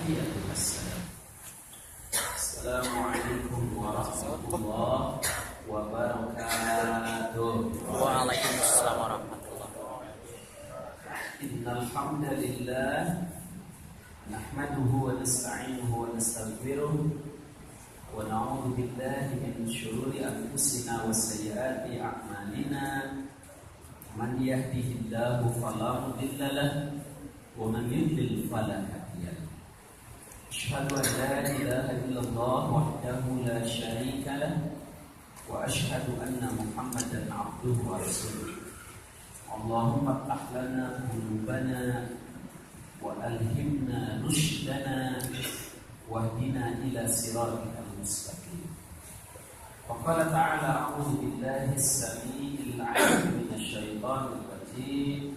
والتحية السلام. السلام عليكم ورحمة الله وبركاته. وعليكم السلام ورحمة الله. إن الحمد لله نحمده ونستعينه ونستغفره ونعوذ بالله من شرور أنفسنا وسيئات أعمالنا. من يهده الله فلا مضل له ومن يضلل فلا هادي له. أشهد أن لا إله إلا الله وحده لا شريك له وأشهد أن محمدا عبده ورسوله. اللهم افتح لنا قلوبنا وألهمنا رشدنا واهدنا إلى صراطك المستقيم. وقال تعالى: أعوذ بالله السميع العليم من الشيطان الرجيم.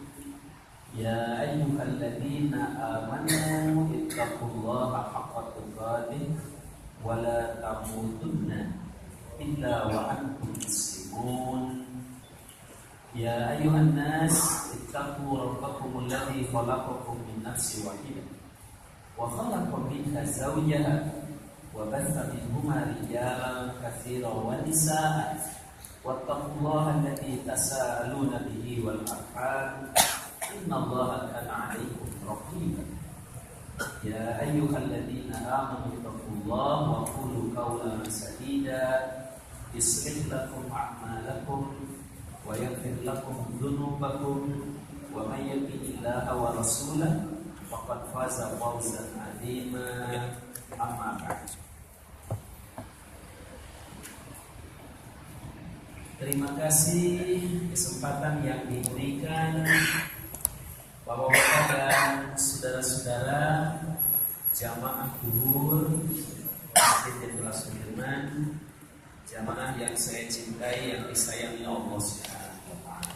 يا أيها الذين آمنوا اتقوا الله حق تقاته ولا تموتن إلا وأنتم مسلمون. يا أيها الناس اتقوا ربكم الذي خلقكم من نفس واحدة وخلق منها زوجها وبث منهما رجالا كثيرا ونساء واتقوا الله الذي تساءلون به والأرحام إن الله كان عليكم رقيبا. يا أيها الذين آمنوا اتقوا الله وقولوا قولا سديدا يصلح لكم أعمالكم ويغفر لكم ذنوبكم ومن يطع الله ورسوله فقد فاز فوزا عظيما. أما بعد. Terima kasih kesempatan yang diberikan Bapak-bapak dan saudara-saudara jamaah duhur Masjid Ibnu Sudirman, jamaah yang saya cintai, yang disayangi Allah Subhanahu wa taala.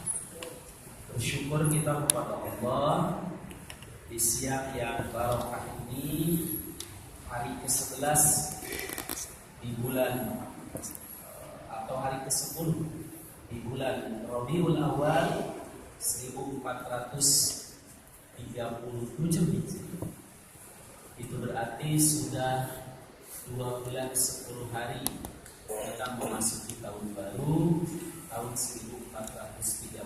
Bersyukur kita kepada Allah di siang yang barokah ini, hari ke-11 di bulan atau hari ke-10 di bulan Rabiul Awal 1437 Hijriah. Itu berarti sudah 2 bulan 10 hari kita memasuki tahun baru, tahun 1435.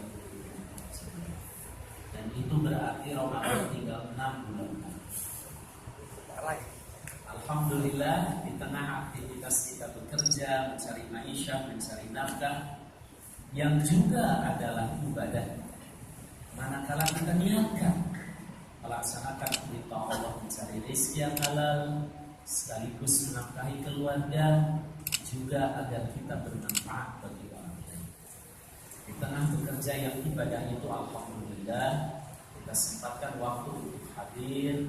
Dan itu berarti Ramadan tinggal 6 bulan. Alhamdulillah, di tengah aktivitas kita bekerja, mencari maisha, mencari nafkah, yang juga adalah ibadah. Manakala kita niatkan melaksanakan perintah Allah mencari rezeki yang halal, sekaligus menafkahi keluarga, juga agar kita bermanfaat bagi orang lain. Di tengah bekerja yang ibadah itu, alhamdulillah, kita sempatkan waktu untuk hadir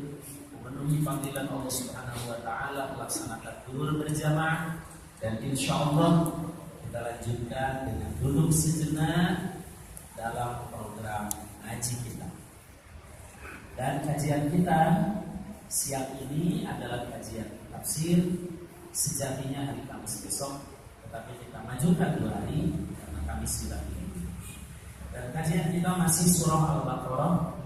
memenuhi panggilan Allah Subhanahu wa taala, melaksanakan duhur berjamaah, dan insyaallah kita lanjutkan dengan duduk sejenak dalam program ngaji kita. Dan kajian kita siang ini adalah kajian tafsir. Sejatinya hari Kamis besok, tetapi kita majukan 2 hari karena Kamis sudah ini. Dan kajian kita masih surah Al-Baqarah,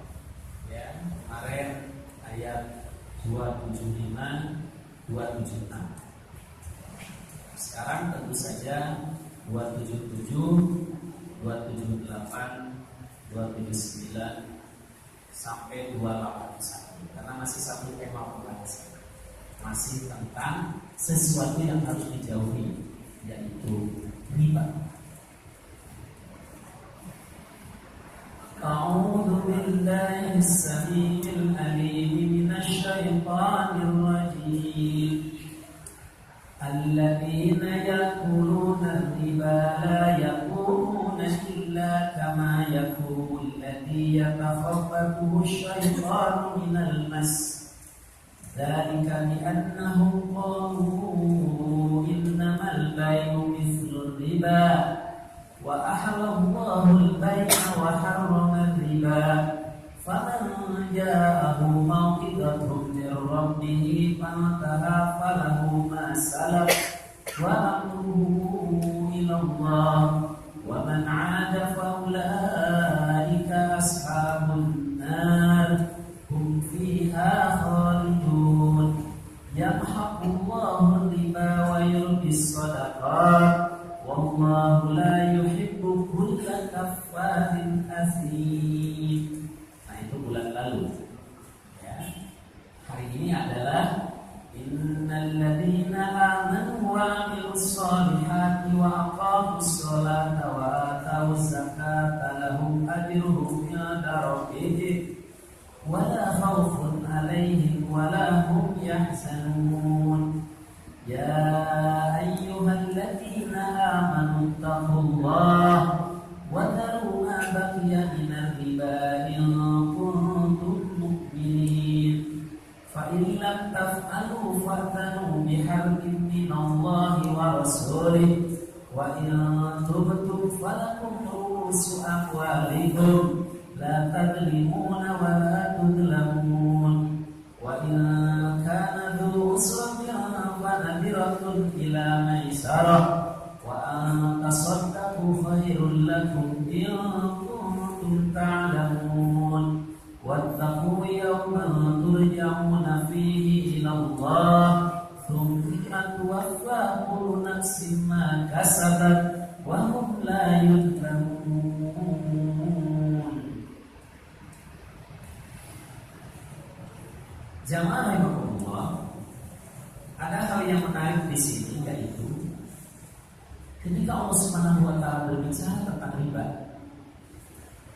ya, kemarin ayat 275, 276. Sekarang tentu saja 277, 278, 279 sampai 281, karena masih satu tema pembahasan, masih tentang sesuatu yang harus dijauhi, yaitu riba. A'udzu billahi as-sami'il 'alim minasy syaithanir rajim. Alladzina ya'kuluna riba la yaqumuna illa kama yaqumu alladzi yatakhabbathu asy-syaitanu minal mas. Dzalika bi annahum qalu innamal bay'u mithlur riba wa ahallallahu al-bay'a wa harrama ar-riba. Faman ja'ahu maw'izatun min rabbih fantaha falahu ma salaf wa amruhu ila Allah wa man 'ada fa ulaika ashabun nar hum fiha khalidun. in lam taf'alu fatanu biharbin minallahi wa rasulih wa in tubtum falakum ru'usu amwalikum la tadlimuna wa la tudlamun wa in kana dhu usratin fanadiratun ila maisarah wa an tasaddaqu khairul lakum in kuntum ta'lamun wattaqu yawman turja'una fihi ila Allah thumma tuwaffa kullu nafsin ma kasabat wa hum la yuzlamun. Jamaah rahimakumullah, ada hal yang menarik di sini, yaitu ketika Allah Subhanahu wa taala berbicara tentang riba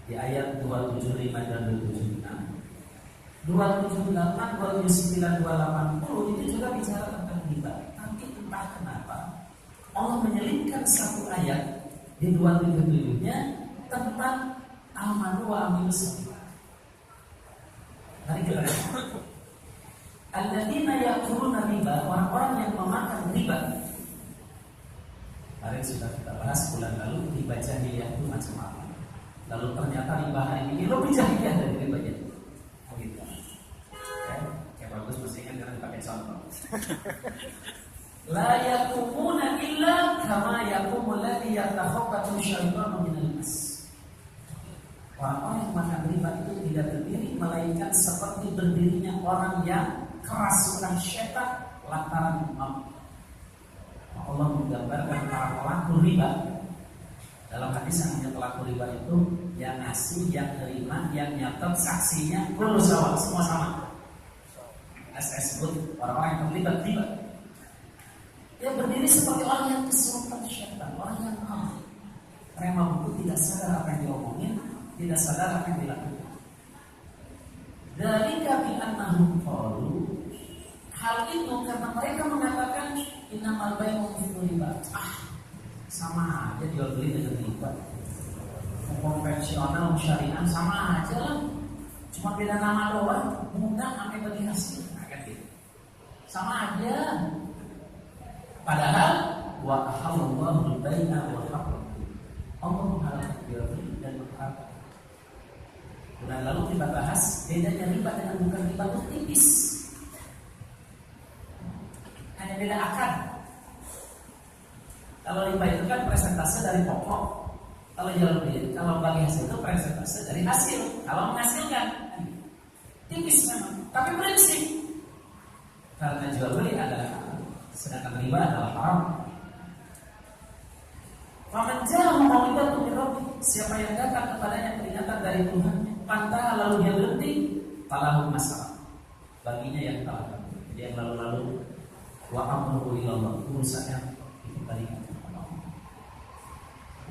di ayat 275 dan 276, 278, 279, 280 itu juga bicara tentang riba. Tapi entah kenapa Allah menyelipkan satu ayat di 277-nya tentang amanu wa amilus shalihat. Mari kita lihat. Alladzina ya'kuluna riba, orang-orang yang memakan riba. Kemarin sudah kita bahas bulan lalu riba jahiliyah itu macam apa. Lalu ternyata riba hari ini lebih jahiliyah dari riba jahiliyah. Oh gitu. Kayak bagus mestinya jangan pakai contoh. La yakumuna illa kama yakumul ladzi yatakhabbatu syaitanu minal mas. Orang-orang yang makan riba itu tidak berdiri melainkan seperti berdirinya orang yang kerasukan syaitan lantaran mampu. Allah menggambarkan para pelaku riba dalam hadis yang pelaku riba itu yang ngasih, yang terima, yang nyatet, saksinya kullu sawa, semua sama. Saya sebut orang-orang yang terlibat riba. Dia berdiri seperti orang yang kesurupan syaitan, orang yang mampu. Orang mampu tidak sadar apa yang diomongin, tidak sadar apa yang dilakukan. Dari kami annahum qalu, hal itu karena mereka mengatakan innamal bai'u mithlu riba. Sama aja jual beli dengan riba. Konvensional syariah sama aja lah. Cuma beda nama doang, mudah sampai bagi hasil. Nah, kan gitu. Sama aja. Padahal wa ahallallahu al-bai'a wa harrama. Allah menghalalkan jual beli dan mengharamkan. Bulan lalu kita bahas bedanya riba dengan bukan riba itu tipis. Hanya beda akar. Kalau riba itu kan presentase dari pokok. Kalau jual beli, kalau bagi hasil itu presentase dari hasil. Kalau menghasilkan tipis memang, tapi prinsip. Karena jual beli adalah halal, sedangkan riba adalah haram. Faman ja'ahu mau'izatun min rabbih, siapa yang datang kepadanya peringatan dari Tuhannya, pantah lalu dia berhenti, falahu masalah. Baginya yang telah lalu. Jadi yang lalu-lalu wa amruhu ilallah, urusannya itu balik kepada Allah.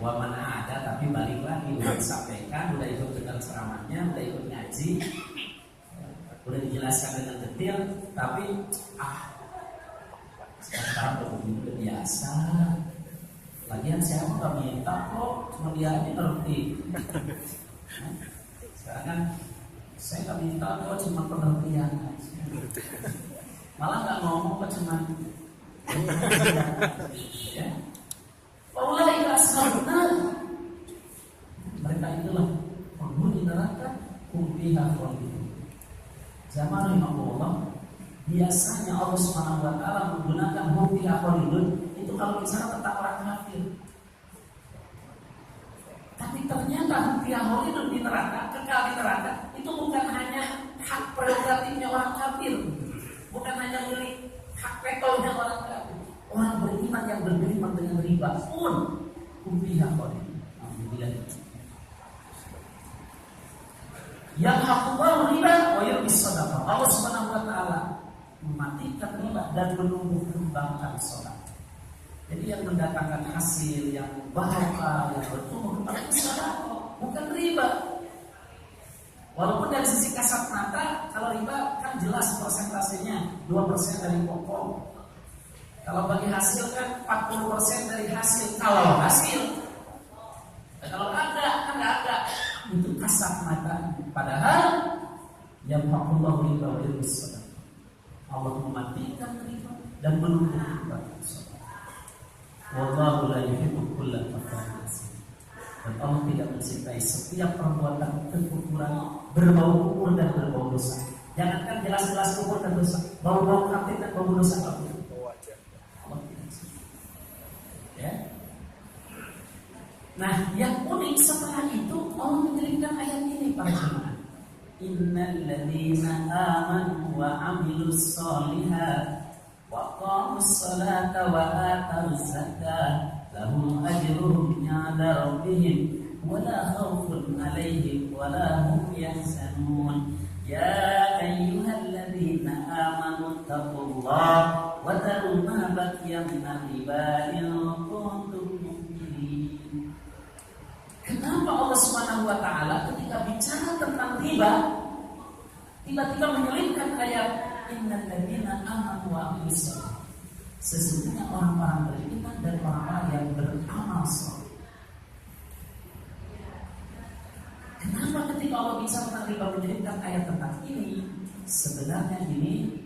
Wa mana ada tapi balik lagi, udah disampaikan, udah ikut dengar ceramahnya, udah ikut ngaji, udah dijelaskan dengan detail, tapi sekarang udah biasa. Lagian saya mau gak minta kok, cuma dia aja ngerti. Sekarang kan saya gak minta kok, cuma pengertian. Malah gak ngomong kok, cuma ya. Waulai ashabuna, mereka itulah penghuni neraka, fiha khalidun. Zaman Allah, biasanya Allah Subhanahu wa taala menggunakan fiha khalidun itu kalau bicara tentang orang kafir. Tapi ternyata fiha khalidun di neraka, kekal di neraka, itu bukan hanya hak prerogatifnya orang kafir, bukan hanya milik hak vetonya orang kafir. Orang beriman yang beriman dengan riba pun fiha khalidun. Yang hakul riba wa yurbis shadaqah. Allah Subhanahu wa taala mematikan riba dan menumbuh kembangkan sedekah. Jadi yang mendatangkan hasil yang barokah, yang bertumbuh kembang itu sedekah, bukan riba. Walaupun dari sisi kasat mata, kalau riba kan jelas persentasenya 2% dari pokok. Kalau bagi hasil kan 40% dari hasil. Kalau hasil, kalau ada kan nggak ada. Itu kasat mata. Padahal yang fakullahu riba wa yurbis shadaqah. dan menuntut kepada sholat. Wallahu la yuhibbu kulla kafarin asim. Dan Allah tidak mencintai setiap perbuatan kekufuran, berbau kufur dan berbau dosa. Jangankan jelas-jelas kufur dan dosa, bau-bau kafir dan bau dosa Allah tidak suka. Ya. Nah, yang unik setelah itu Allah menjelaskan ayat ini para jemaah. Innal ladzina amanu wa 'amilus sholihat wa qamus salata wa atuz zakata lahum ajruhum 'inda rabbihim wa la khaufun 'alaihim wa la hum yahzanun. Ya ayyuhalladzina amanu taqullaha wa dharu ma baqiya minal riba in kuntum mu'minin. Kenapa Allah Subhanahu wa taala ketika bicara tentang riba tiba-tiba menyelipkan ayat innal ladzina amanu wa 'amilus sholihat. Sesungguhnya orang-orang beriman dan orang-orang yang beramal saleh. Kenapa ketika Allah bicara tentang riba menyebutkan ayat tentang ini? Sebenarnya ini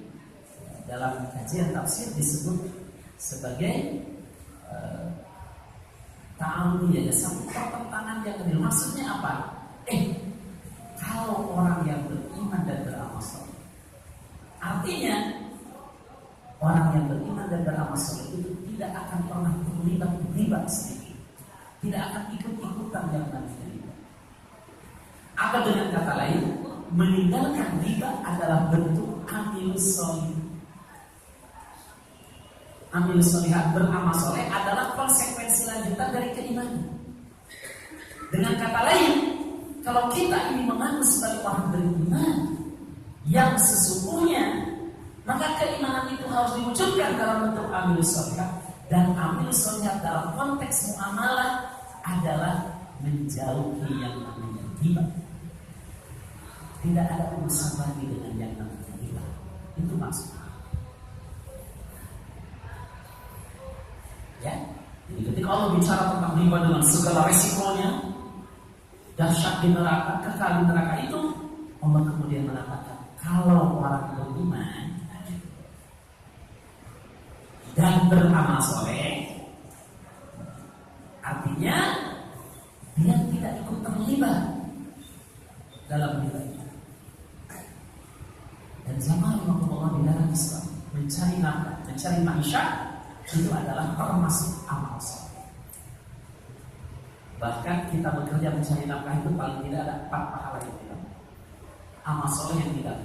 dalam kajian tafsir disebut sebagai ta'awudiyah, satu pertentangan yang adil. Maksudnya apa? Kalau orang yang beriman dan beramal saleh, artinya orang yang beriman dan beramal saleh itu tidak akan pernah terlibat riba sedikit, tidak akan ikut-ikutan yang namanya riba. Apa dengan kata lain, meninggalkan riba adalah bentuk amilus sholih. Amilus sholihat, beramal soleh adalah konsekuensi lanjutan dari keimanan. Dengan kata lain, kalau kita ini mengaku sebagai orang beriman yang sesungguhnya, maka keimanan itu harus diwujudkan dalam bentuk amilus sholihat. Dan amilus sholihat dalam konteks muamalah adalah menjauhi yang namanya riba. Tidak ada urusan lagi dengan yang namanya riba. Itu maksudnya. Ya, jadi ketika Allah bicara tentang riba dengan segala resikonya, dahsyat di neraka, kekal di neraka itu, Allah kemudian mengatakan kalau orang beriman dan beramal soleh, artinya dia tidak ikut terlibat dalam riba. Dan zaman Allah di dalam Islam mencari nafkah, mencari maisha itu adalah termasuk amal soleh. Bahkan kita bekerja mencari nafkah itu paling tidak ada 4 pahala yang kita amal soleh yang tidak.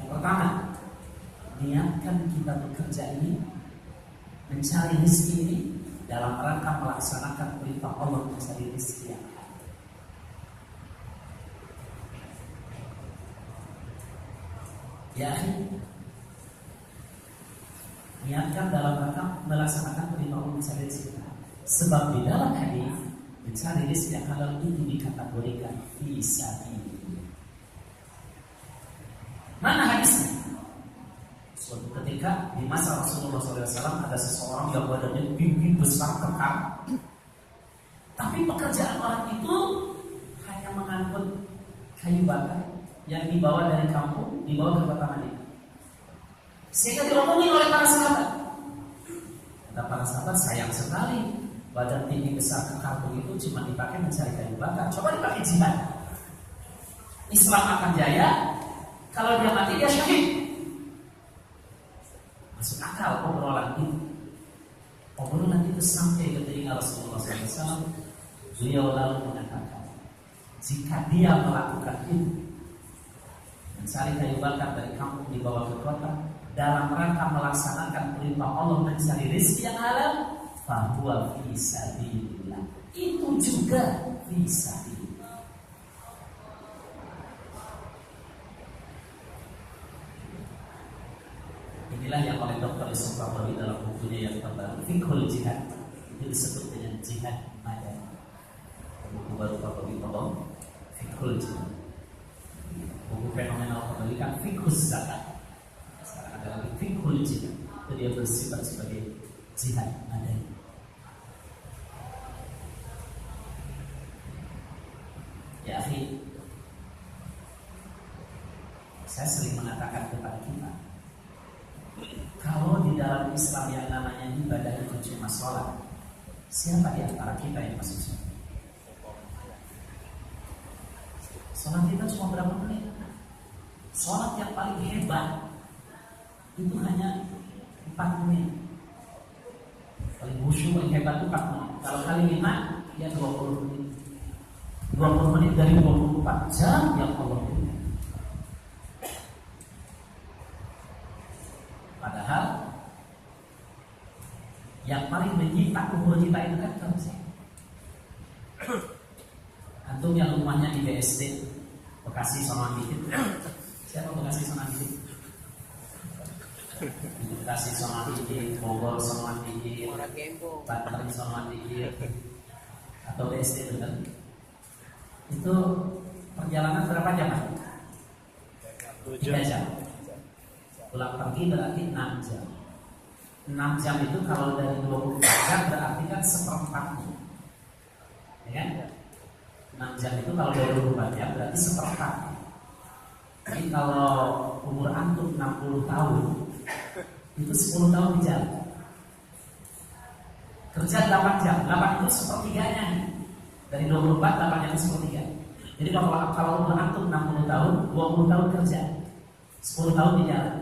Yang pertama, niatkan kita bekerja ini, mencari rezeki ini dalam rangka melaksanakan perintah Allah mencari rezeki yang halal. Ya, niatkan dalam rangka melaksanakan perintah Allah mencari rezeki yang halal. Sebab di dalam hadis mencari rezeki yang halal itu dikategorikan fi sabilillah. Mana hadisnya? Suatu ketika di masa Rasulullah SAW ada seseorang yang badannya tinggi besar kekar, tapi pekerjaan orang itu hanya mengangkut kayu bakar yang dibawa dari kampung dibawa ke kota Madinah. Sehingga diomongin oleh para sahabat. Kata para sahabat, sayang sekali badan tinggi besar kekar itu cuma dipakai mencari kayu bakar. Coba dipakai jihad, Islam akan jaya. Kalau dia mati dia syahid. Masuk akal obrolan itu. Obrolan itu sampai ke telinga Rasulullah SAW. Beliau lalu mengatakan, jika dia melakukan itu, mencari kayu bakar dari kampung dibawa ke kota dalam rangka melaksanakan perintah Allah mencari rezeki yang halal, fahuwa fi sabilillah. Itu juga fi sabilillah. Inilah yang oleh Dr. Yusuf Qaradawi dalam bukunya yang terbaru Fiqhul Jihad itu disebut dengan jihad madani. Buku baru Qaradawi tolong Fiqhul Jihad. Buku fenomenal Qaradawi kan Fiqhul Zakat. Sekarang ada lagi Fiqhul Jihad. Itu dia bersifat sebagai jihad madani. Ya akhi, saya sering mengatakan kepada kita, Kalau di dalam Islam yang namanya ibadah itu cuma sholat, siapa di antara kita yang masuk sholat? Sholat kita cuma berapa menit? Sholat yang paling hebat itu hanya 4 menit. Paling khusyuk, paling hebat itu 4 menit. Kalau kali 5, ya 20 menit. 20 menit dari 24 jam yang Allah punya. Padahal yang paling menyita umur kita itu kan kerja. Antum yang rumahnya di BSD Bekasi Songon dikit. Siapa Bekasi Songon dikit? Bekasi Songon dikit, Bogor Songon dikit, Banten Songon dikit, atau BSD benar? Itu perjalanan berapa jam? 3 jam. Pulang pergi berarti 6 jam. 6 jam itu kalau dari 24 jam berarti kan seperempatnya. Ya kan? 6 jam itu kalau dari 24 jam berarti seperempatnya. Jadi kalau umur antum 60 tahun, itu 10 tahun di jalan. Kerja 8 jam, 8 itu sepertiganya. Dari 24, 8 itu sepertiga. Jadi kalau umur antum 60 tahun, 20 tahun kerja, 10 tahun di jalan.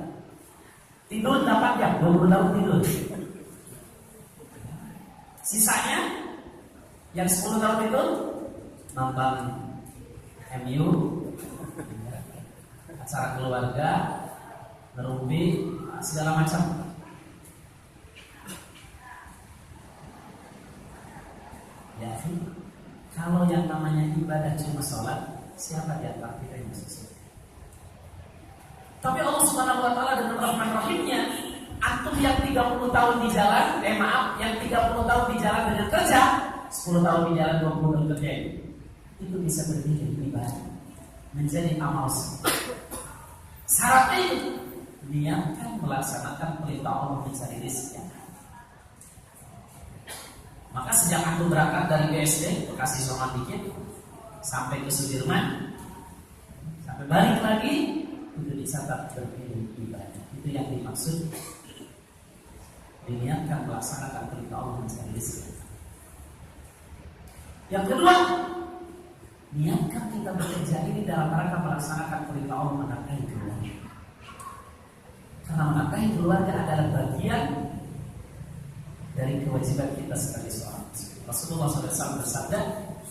Tidur 8 jam, 20 tahun tidur. Sisanya yang 10 tahun itu nonton MU, acara keluarga, ngerumpi, segala macam. Ya, kalau yang namanya ibadah cuma sholat, siapa di antara kita yang masuk surga? Tapi Allah Subhanahu wa taala dengan rahman rahimnya, antum yang 30 tahun di jalan, yang 30 tahun di jalan dengan kerja, 10 tahun di jalan, 20 tahun kerja, itu bisa berdiri ibadah menjadi amal soleh. Syaratnya itu niatkan melaksanakan perintah Allah mencari rezeki. Maka sejak antum berangkat dari BSD Bekasi Songon dikit sampai ke Sudirman, sampai balik lagi, itu dicatat berdiri ibadah. Itu yang dimaksud diniatkan melaksanakan perintah Allah mencari rezeki. Yang kedua, niatkan kita bekerja ini dalam rangka melaksanakan perintah Allah menafkahi keluarga. Karena menafkahi keluarga adalah bagian dari kewajiban kita sebagai seorang muslim. Rasulullah SAW bersabda,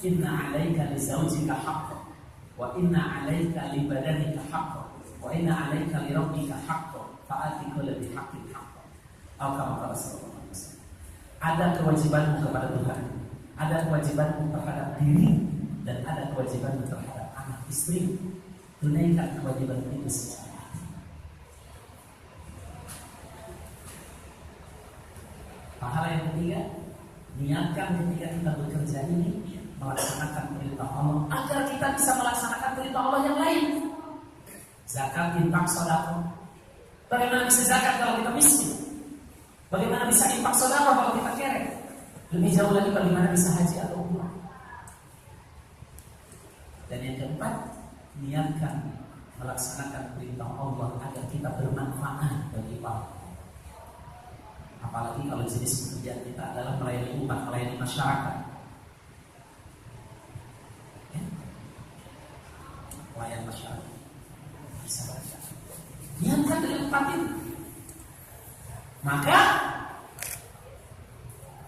"Inna 'alaika li zawjika haqqan, wa inna 'alaika li badanika haqqan, wa inna 'alaika li rabbika haqqan, fa'ati kulli dhi haqqin haqqan." Rasulullah SAW. Ada kewajibanmu kepada Tuhan, ada kewajibanmu terhadap diri, dan ada kewajibanmu terhadap anak istri. Tunaikan kewajiban itu secara. Pahala yang ketiga, niatkan ketika kita bekerja ini melaksanakan perintah Allah agar kita bisa melaksanakan perintah Allah yang lain. Zakat, infak, sedekah. Bagaimana bisa zakat kalau kita miskin? Bagaimana bisa infak sedekah kalau kita kere? Lebih jauh lagi bagaimana bisa haji atau umrah? Dan yang keempat, niatkan melaksanakan perintah Allah agar kita bermanfaat bagi orang. Apalagi kalau jenis pekerjaan kita adalah melayani umat, melayani masyarakat. Ya? Pelayan masyarakat. Bisa baca. Niatkan dengan tempat itu. Maka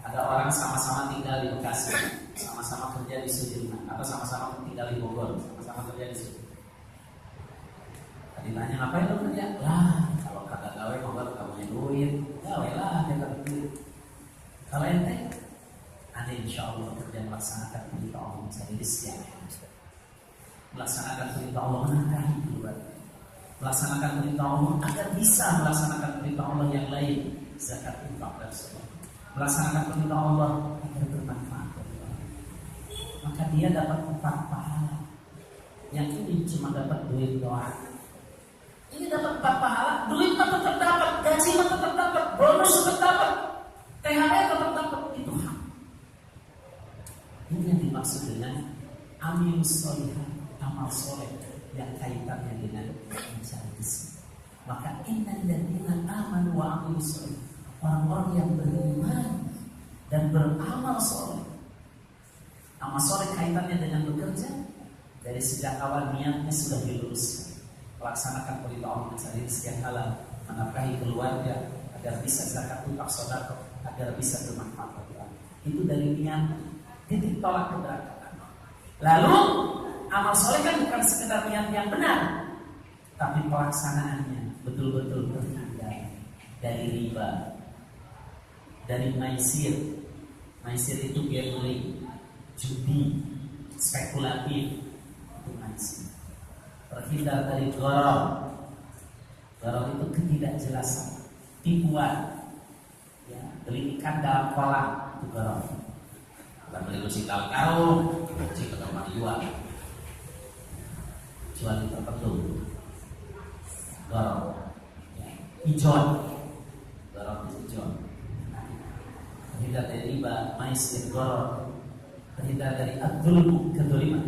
ada orang sama-sama tinggal di Bekasi, sama-sama kerja di Sudirman, atau sama-sama tinggal di Bogor, sama-sama kerja di Sudirman. Tadi nanya ngapain lo kerja? Lah, kalau kagak gawe Bogor kamu punya duit, gawe lah dia kagak duit. Kalau ente, ada insya Allah kerja melaksanakan perintah Allah mencari rezeki, melaksanakan perintah Allah menafkahi keluarga, melaksanakan perintah Allah agar bisa melaksanakan perintah Allah yang lain, zakat, infak dan sedekah. Melaksanakan perintah Allah agar bermanfaat bagi orang. Maka dia dapat 4 pahala. Yang ini cuma dapat duit doang. Ini dapat 4 pahala, duit tetap dapat, gaji tetap dapat, bonus tetap dapat, THR tetap dapat. Itu hak. Ini yang dimaksud dengan amilus sholihah, amal soleh yang kaitannya dengan mencari rezeki. Maka innal ladzina amanu wa 'amilus shalihat, orang-orang yang beriman dan beramal soleh. Amal soleh kaitannya dengan bekerja. Dari sejak awal niatnya sudah diluruskan, melaksanakan perintah Allah, mencari rezeki yang halal, menafkahi keluarga agar bisa zakat, infak, sedekah, agar bisa bermanfaat bagi orang. Itu dari niat, titik tolak keberangkatan. Lalu amal soleh kan bukan sekedar niat yang benar, tapi pelaksanaannya betul-betul terhindar dari riba, dari maisir. Maisir itu gambling, judi, spekulatif, itu maisir. Terhindar dari gharar. Gharar itu ketidakjelasan, tipuan. Ya, beli ikan dalam kolam itu gharar. Kita beli lusi karung, lusi ketemu jual di tertentu. Gharar. Ya, ijon. Gharar itu ijon. Terhindar dari riba, maisir, gharar. Terhindar dari adzulmu, kedzaliman.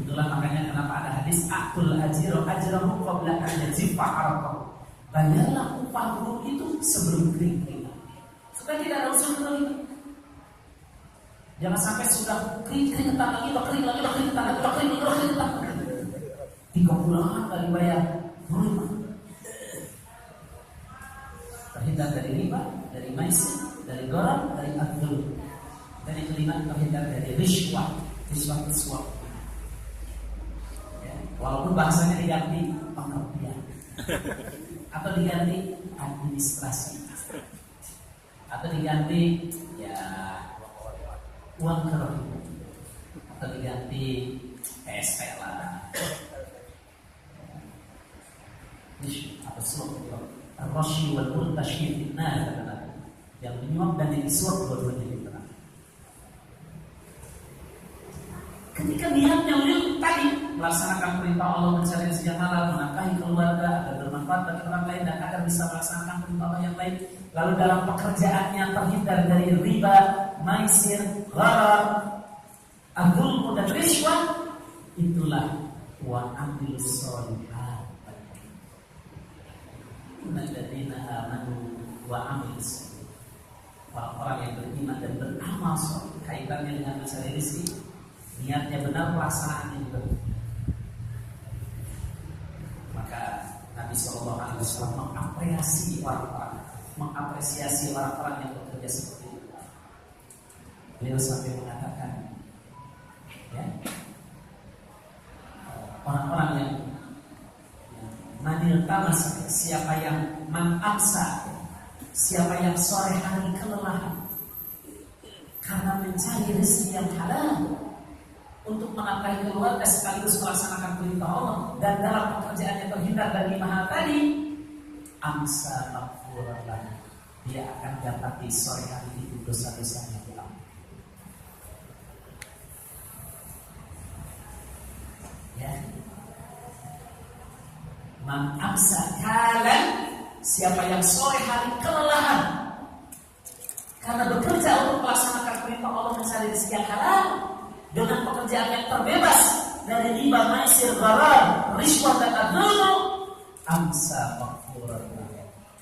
Itulah makanya kenapa ada hadis aktul ajiro ajrahu qabla an yajifa araqahu. Bayarlah upah buruh itu sebelum kering. Supaya tidak ada unsur kedzaliman. Jangan sampai sudah kering lagi, kering lagi. 3 bulan kali bayar buruh. Terhindar dari riba, dari maisir, dari gharar, dari adzulm. Dan yang kelima, terhindar dari riswah. Riswah itu suap. Ya, walaupun bahasanya diganti pengabdian atau diganti administrasi atau diganti ya uang keroh atau diganti PSP lah. Apa suap? Ar-rashi wal murtashi fitnah, kata-kata yang menyuap dan yang disuap dua-duanya di neraka. Ketika niatnya tadi melaksanakan perintah Allah, mencari rezeki yang halal, menafkahi keluarga agar bermanfaat bagi orang lain dan agar bisa melaksanakan perintah Allah yang lain, lalu dalam pekerjaannya terhindar dari riba, maisir, gharar, adzulmu dan riswah, itulah wa 'amilus shalihat. Alladzina amanu wa 'amilus shalihat. Orang-orang yang beriman dan beramal soleh, kaitannya dengan mencari rezeki, niatnya benar, pelaksanaannya juga. Maka Nabi SAW mengapresiasi orang-orang yang bekerja seperti itu. Beliau sampai mengatakan, ya, orang-orang yang manil tamas, siapa yang manamsa, siapa yang sore hari kelelahan karena mencari rezeki yang halal untuk menafkahi keluarga sekaligus melaksanakan perintah Allah dan dalam pekerjaannya terhindar dari 5 hal tadi, amsa maghfuran, dia akan dapati sore hari itu dosa-dosanya diampuni. Ya, man amsa kalan, siapa yang sore hari kelelahan karena bekerja untuk melaksanakan perintah Allah, mencari rezeki yang halal dengan pekerjaan yang terbebas dari riba, maisir, gharar, riswah dan adzulm, amsa maghfuran,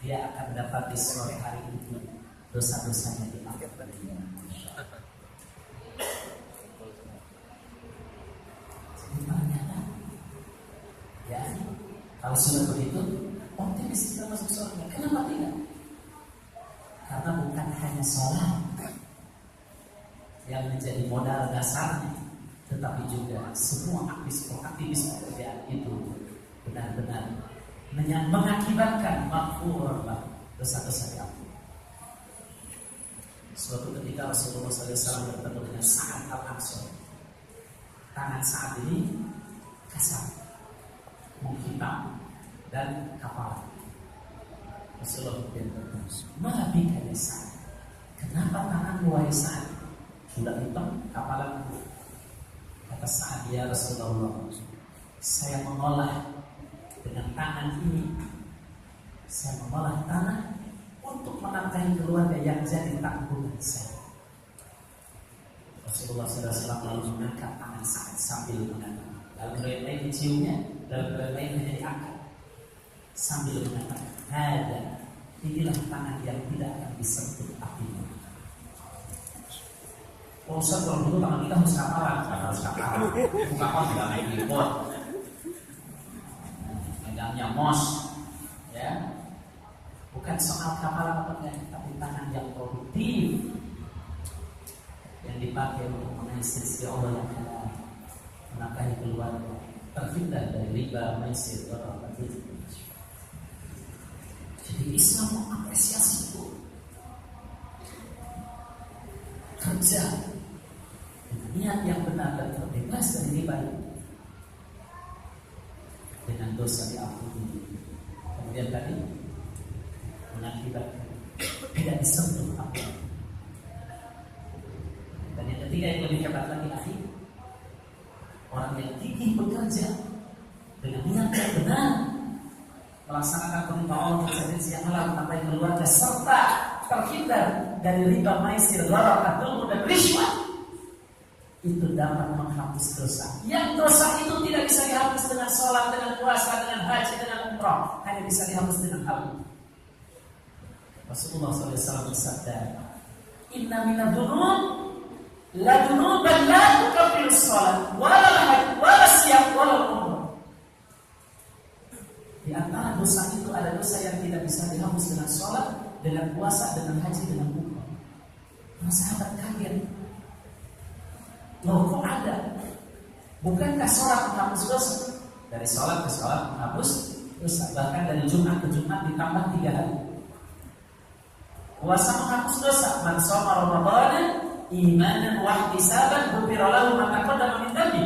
dia akan dapat di sore hari itu dosa-dosanya diampuni. Jadi ternyata, ya, kalau sudah begitu, optimis kita masuk surga. Kenapa tidak? Karena bukan hanya sholat yang menjadi modal dasarnya, tetapi juga semua aktivis pekerjaan itu benar-benar mengakibatkan maghfurah, dosa-dosa diampuni. Suatu ketika Rasulullah SAW bertemu dengan Sa'ad al-Ansori. Tangan Sa'ad ini kasar, menghitam dan kapal. Rasulullah bertanya, "Mabika ya Sa'ad? Kenapa tanganmu wahai Sa'ad sudah hitam, kapalan?" Kata Sa'ad, "Ya Rasulullah, saya mengolah dengan tangan ini, saya mengolah tanah untuk menafkahi keluarga yang jadi tanggungan saya." Rasulullah SAW lalu mengangkat tangan Sa'ad sambil mengatakan, lalu lain diciumnya, lalu lain hanya diangkat sambil mengatakan, ada, inilah tangan yang tidak akan disentuh api neraka. Ustaz, kalau dulu tangan kita harus kapalan, harus kapalan. Buka apa tidak naik impor, megangnya mos, ya. Bukan soal kapalan apa enggak, tapi tangan yang produktif yang dipakai untuk mengaisir si Allah yang halal, menafkahi keluarga, terhindar dari riba, maisir, dorong, dan jadi Islam mengapresiasi itu. Kerja dengan niat yang benar dan terbebas dari riba dengan dosa diampuni. Kemudian tadi mengakibatkan tidak disentuh apa. Dan yang ketiga yang lebih hebat lagi, akhi, orang yang gigih bekerja dengan niat yang benar, melaksanakan perintah Allah yang halal, menafkahi keluarga, serta terhindar dari riba, maisir, gharar, adl dan riswah, itu dapat menghapus dosa. Yang dosa itu tidak bisa dihapus dengan sholat, dengan puasa, dengan haji, dengan umrah, hanya bisa dihapus dengan hal ini. Rasulullah SAW bersabda, Inna minad dunub la dunuban la tukaffiru sholat wala haji wala siyam wala umrah. Di antara dosa itu ada dosa yang tidak bisa dihapus dengan sholat, dengan puasa, dengan haji, dengan umrah. Para sahabat kaget. Loh, kok ada? Bukankah sholat menghapus dosa? Dari sholat ke sholat menghapus dosa. Bahkan dari Jumat ke Jumat ditambah 3 hari. Puasa menghapus dosa. Man shoma Ramadhana imanan wa ihtisaban ghufira lahu ma taqaddama min dhanbi.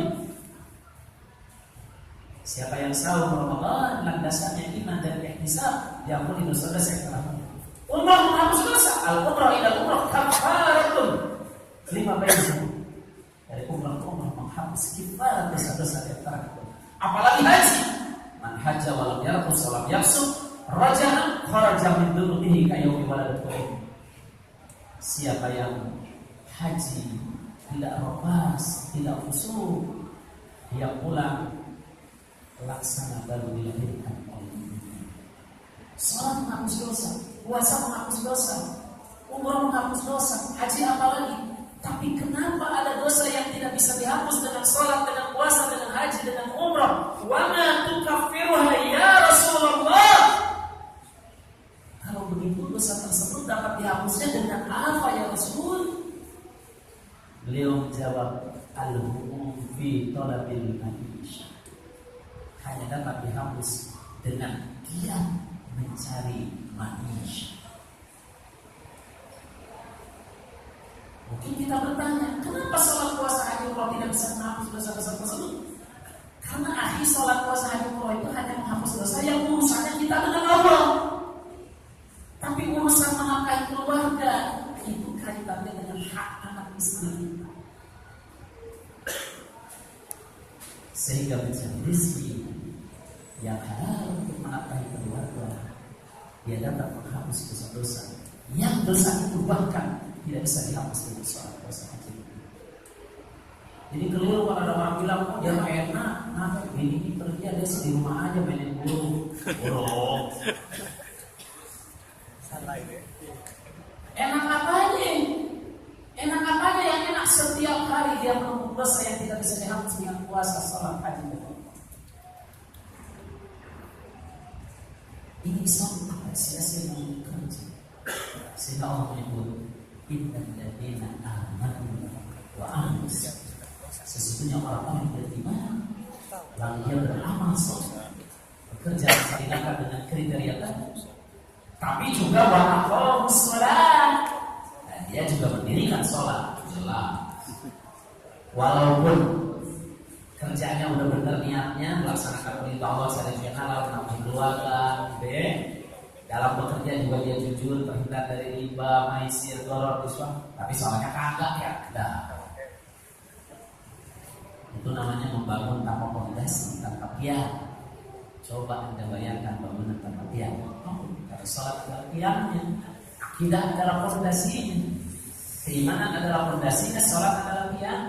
Siapa yang sahur Ramadan landasannya iman dan ihtisab, diampuni dosa-dosa yang telah lalu. Umrah menghapus dosa. Al-umrah ila umrah kafaratun lima bainakum. Dari umrah ke umrah menghapus kifarat dosa-dosa yang telah lalu. Apalagi haji. Man hajja wa lam yarfus wa lam yafsuq raja'a kharaja min dunubihi ka yaumi waladatul. Siapa yang haji tidak rafas, tidak fusuk, dia pulang laksana baru dilahirkan oleh ibunya. Salat menghapus dosa, puasa menghapus dosa, umrah menghapus dosa, haji apalagi. Tapi kenapa ada dosa yang tidak bisa dihapus dengan salat, dengan puasa, dengan haji, dengan umrah? Wa ma tukaffiruha ya Rasulullah. Kalau begitu dosa tersebut dapat dihapusnya dengan apa ya Rasul? Beliau menjawab, al-humum fi talabil maisha. Hanya dapat dihapus dengan dia mencari manusia. Mungkin kita bertanya, kenapa sholat puasa haji umrah tidak bisa menghapus dosa-dosa tersebut? Karena akhir sholat puasa haji umrah itu hanya menghapus dosa yang urusannya kita dengan Allah. Tapi urusan menafkahi keluarga itu kaitannya dengan hak anak istri kita. Sehingga mencari rezeki yang halal untuk menafkahi keluarga, dia dapat menghapus dosa-dosa. Yang dosa itu bahkan tidak bisa dihapus dengan sholat puasa haji. Jadi keliru kalau ada orang bilang, oh dia mah enak, nah ini kerja dia di rumah aja mainin burung. Enak apanya? Enak apanya yang enak setiap hari dia menumpuk dosa yang tidak bisa dihapus dengan puasa, sholat, haji dan umrah. Ini Islam apresiasi yang bekerja. Sehingga Allah menyebut innal ladzina amanu wa amilus sesungguhnya orang-orang yang beriman lalu dia beramal saleh, bekerja mencari nafkah dengan kriteria tadi, tapi juga wa aqamus shalah, dan dia juga mendirikan sholat. Jelas walaupun kerjanya udah benar niatnya melaksanakan perintah Allah secara halal, menafkahi keluarga, dalam bekerja juga dia jujur, terhindar dari riba, maisir, gharar, riswah, tapi soalnya kagak ya, ada. Itu namanya membangun tanpa fondasi, tanpa tiang. Coba Anda bayangkan bangunan tanpa tiang. Kalau sholat adalah tiangnya, akidah adalah fondasinya, keimanan adalah fondasinya, sholat adalah tiang.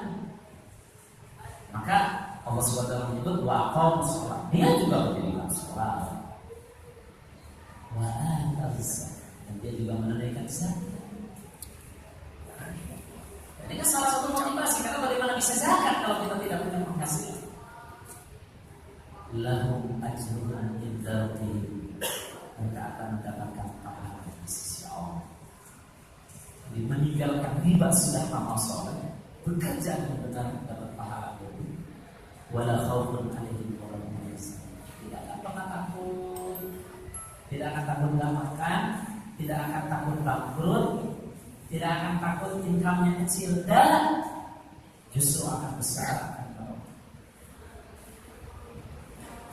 Maka Allah SWT menyebut wa aqamus shalah. Dia juga berdirikan sholat. riba sudah amal soleh, bekerja dengan benar dapat pahala itu. Wala khaufun alaihim wa lahum yahzanun. Tidak akan pernah takut, tidak akan takut nggak makan, tidak akan takut bangkrut, tidak akan takut income-nya kecil, dan justru akan besar, akan barokah.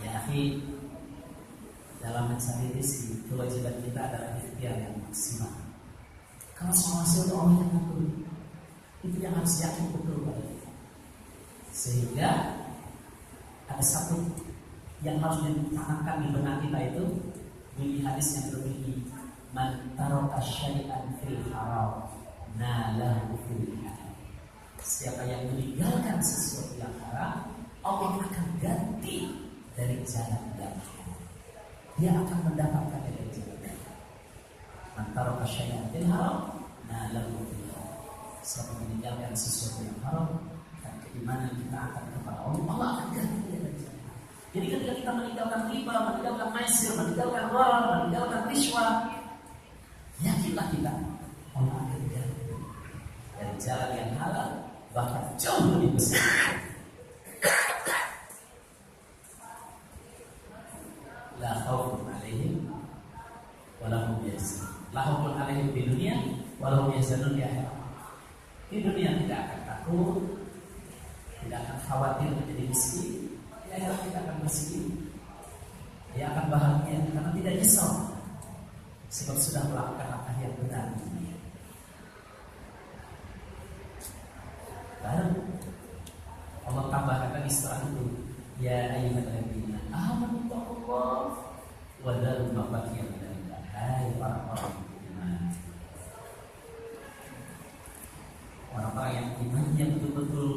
Ya akhi, dalam mencari rezeki kewajiban kita adalah ikhtiar yang maksimal. Kalau semua hasil itu Allah yang ngatur, itu yang harus yakin betul pada kita. Sehingga ada satu yang harus ditanamkan di benak kita itu bunyi hadis yang berbunyi man taraka syai'an fil haram nalahu fil halal. Siapa yang meninggalkan sesuatu yang haram, Allah akan ganti dari jalan yang halal. Dia akan mendapatkan dari jalan yang halal. Man taraka syai'an fil haram nalahu fil halal. Siapa meninggalkan sesuatu yang haram, dan keimanan kita akan kepada Allah, Allah akan ganti dari jalan. Jadi ketika kita meninggalkan riba, meninggalkan maisir, meninggalkan gharar, meninggalkan rishwah, yakinlah kita Allah akan ganti dari jalan yang halal, bahkan jauh lebih besar. La khaufun alaihim wa lahum yahzanun. La khaufun alaihim di dunia wa lahum yahzanun di akhirat. Di dunia tidak akan takut, tidak akan khawatir menjadi miskin. Di akhirat kita akan miskin. Dia akan bahagia karena tidak nyesal, sebab sudah melakukan apa yang benar. Baru Allah tambahkan lagi setelah itu, ya ayyuhalladzina amanu taqullaha wa dharu ma baqiya min riba. Hai orang-orang beriman, orang-orang yang imannya betul-betul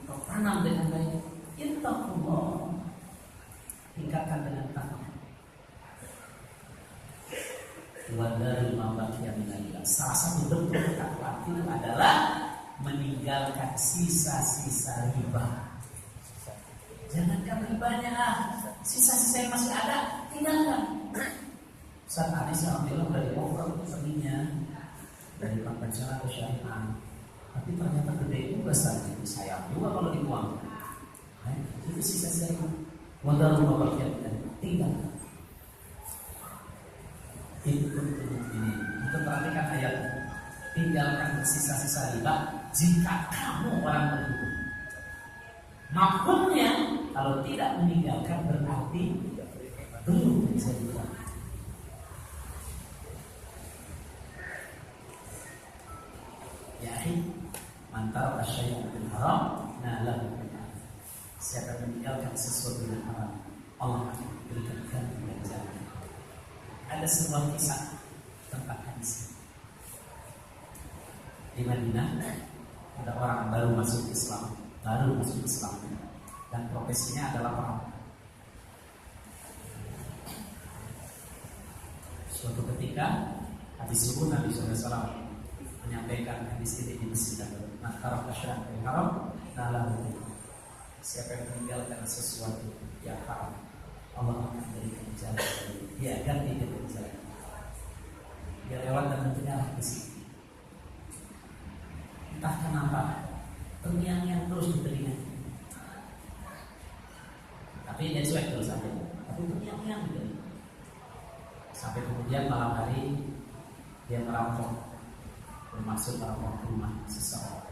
tertanam dengan baik, ittaqullah, tingkatkan dengan takwa. Wa dharu ma baqiya min riba. Salah satu bentuk ketakwaan itu adalah meninggalkan sisa-sisa riba. Jangankan ribanya, sisa-sisa yang masih ada tinggalkan. Saat Anis alhamdulillah dari overall perninya dari konvensional ke syariah, tapi ternyata gede juga saja. Sayang juga kalau dibuang. Itu sisa-sisa riba. Modal rumah bagian dan tinggalkan. Itu ini. Kita perhatikan ayat. Tinggalkan sisa-sisa riba jika kamu orang berhukum. Maksudnya kalau tidak meninggalkan berarti belum bisa dibuat. Yaitu mantap asyai'an bil haram nalahu bil haram. Siapa meninggalkan sesuatu yang haram, Allah akan berikan ganti dan jalan. Ada sebuah kisah tentang hadis. Di Madinah ada orang baru masuk Islam, dan profesinya adalah peramal. Suatu ketika hadis subuh Nabi SAW menyampaikan hadis ini di masjid Nabawi. Nah, taraf asy'an bil haram nalahu. Siapa yang meninggalkan sesuatu yang haram, Allah akan berikan jalan. Dia ganti dengan jalan. Dia lewat dan mendengar di sini. Entah kenapa terngiang-ngiang terus di telinga. Tapi dia cuek terus saja. Tapi terngiang-ngiang gitu. Sampai kemudian malam hari dia merampok, bermaksud merampok rumah seseorang.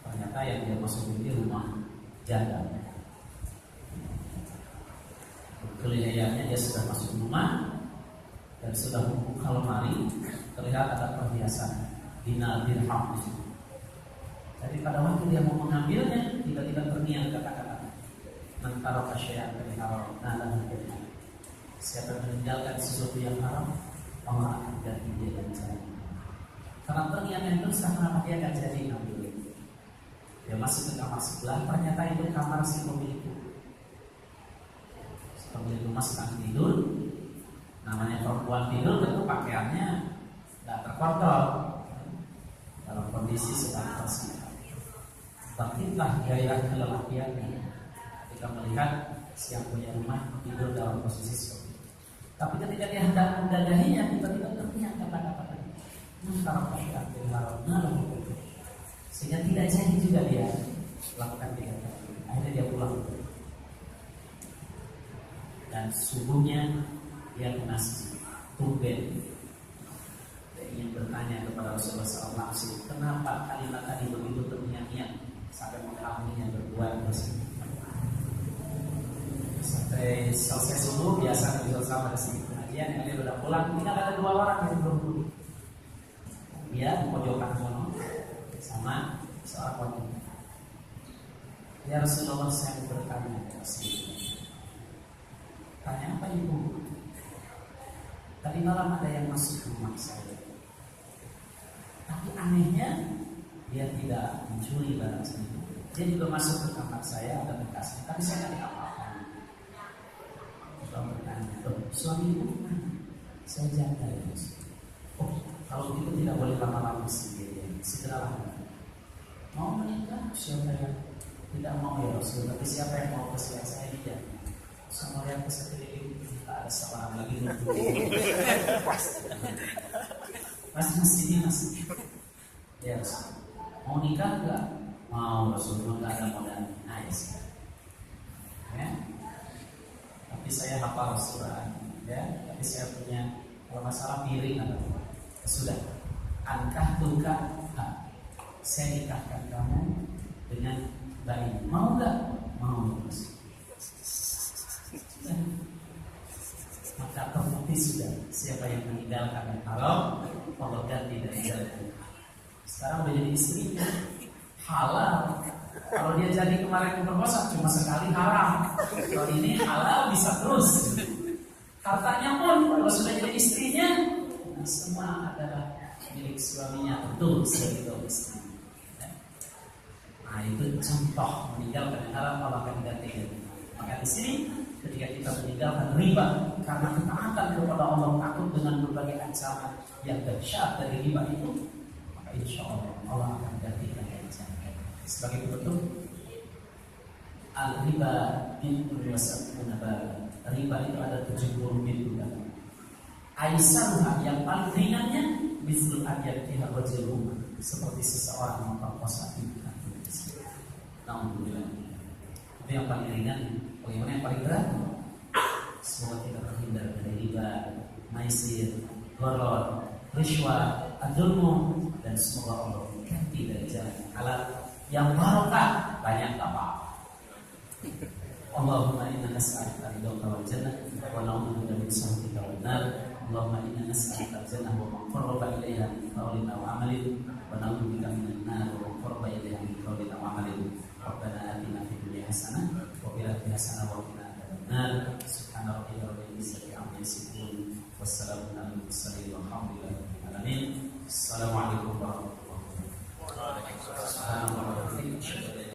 Ternyata yang dia masuk ini rumah janda. Kelihayannya dia sudah masuk rumah dan sudah membuka lemari, terlihat ada perhiasan dinar dirham di situ. Jadi pada waktu dia mau mengambilnya, tiba-tiba terngiang kata-kata man taraka syai'an bil haram nalahu bil haram. Siapa yang meninggalkan sesuatu yang haram, Allah akan ganti dia dan jalan. Karena terngiang itu kenapa dia akan jadi ngambil. Dia masuk ke kamar sebelah, ternyata itu kamar si pemilik. Pemilik rumah sedang tidur. Namanya perempuan tidur, tentu pakaiannya tidak terkontrol, dalam kondisi sedang tersiap. Bangkitlah gairah kelelakiannya ketika melihat siang punya rumah tidur dalam posisi seperti itu. Tapi ketika dia hendak mendadahinya, tiba-tiba terngiang kata-kata tadi. Antara pasyai'an bil haram nalahu bil haram. Sehingga tidak jadi juga dia lakukan kegiatan. Akhirnya dia pulang. Dan subuhnya dia ke masjid. Tumben. Dia ingin bertanya kepada Rasulullah SAW, kenapa kalimat tadi begitu terngiang-ngiang sampai menghalanginya berbuat dosa. Sampai selesai subuh biasa bersama di sini pengajian, yang dia sudah pulang, tinggal ada 2 orang yang belum pulang. Dia di pojokan sono sama seorang wanita. Ya Rasulullah, saya bertanya ke Rasulullah. Tanya apa ibu? Tadi malam ada yang masuk rumah saya. Tapi anehnya dia tidak mencuri barang saya. Dia juga masuk ke kamar saya, ada bekasnya, tapi saya tidak apa-apa. Kalau bertanya, suami ibu mana? Saya jaga ya. Oh, kalau begitu tidak boleh lama-lama sendiri. Segeralah. Mau menikah? Siapa yang tidak mau ya Rasul? Tapi siapa yang mau kesian saya dia? Sama yang sekeliling tak ada seorang lagi nunggu. Masih sini masih. Ya Rasul. Mau nikah enggak? Mau Rasul, enggak ada modal. Nice. Ya. Tapi saya hafal surah, ya. Tapi saya punya kalau masalah piring atau sudah. Angkah tuka, saya nikahkan kamu dengan baik. Mau enggak? Mau. Maka terbukti sudah siapa yang meninggalkan yang haram, Allah ganti dari jalan. Sekarang udah jadi istrinya halal. Kalau dia jadi kemarin berpuasa cuma sekali haram. Kalau ini halal bisa terus. Hartanya pun kalau sudah jadi istrinya, nah semua adalah milik suaminya, tentu sebagai istri. Nah itu contoh meninggalkan yang haram, Allah akan ganti. Maka di sini ketika kita meninggalkan riba karena ketaatan kepada Allah, takut dengan berbagai ancaman yang dahsyat dari riba itu, maka insya Allah akan gantikan ancaman. Sebagai bentuk al-riba bin wasabunaba, riba itu ada 70 pintu. Aisyah yang paling ringannya bisul adyatiha wajilum, seperti seseorang memperkosa ibu kandung. Alhamdulillah. Itu yang paling ringan. Bagaimana yang paling berat? Semoga kita terhindar dari riba, maisir, gharar, rishwah, adzulmu, dan semoga Allah ganti dari jalan halal yang barokah, banyak apa? Allahumma inna nas'aluka ridhaka wal jannah wa na'udzubika min sakhatika wan nar. Allahumma inna nas'aluka al-jannah wa ma qarraba ilayha min qawlin aw amalin wa na'udzubika minan nar wa ma qarraba ilayha min qawlin aw amalin. Rabbana atina fid dunya hasanah wa fil akhirati hasanah wa qina adzabannar. Subhana rabbika rabbil izzati amma yasifun. Wassalamu ala al-mursalin walhamdulillahi rabbil alamin. Assalamu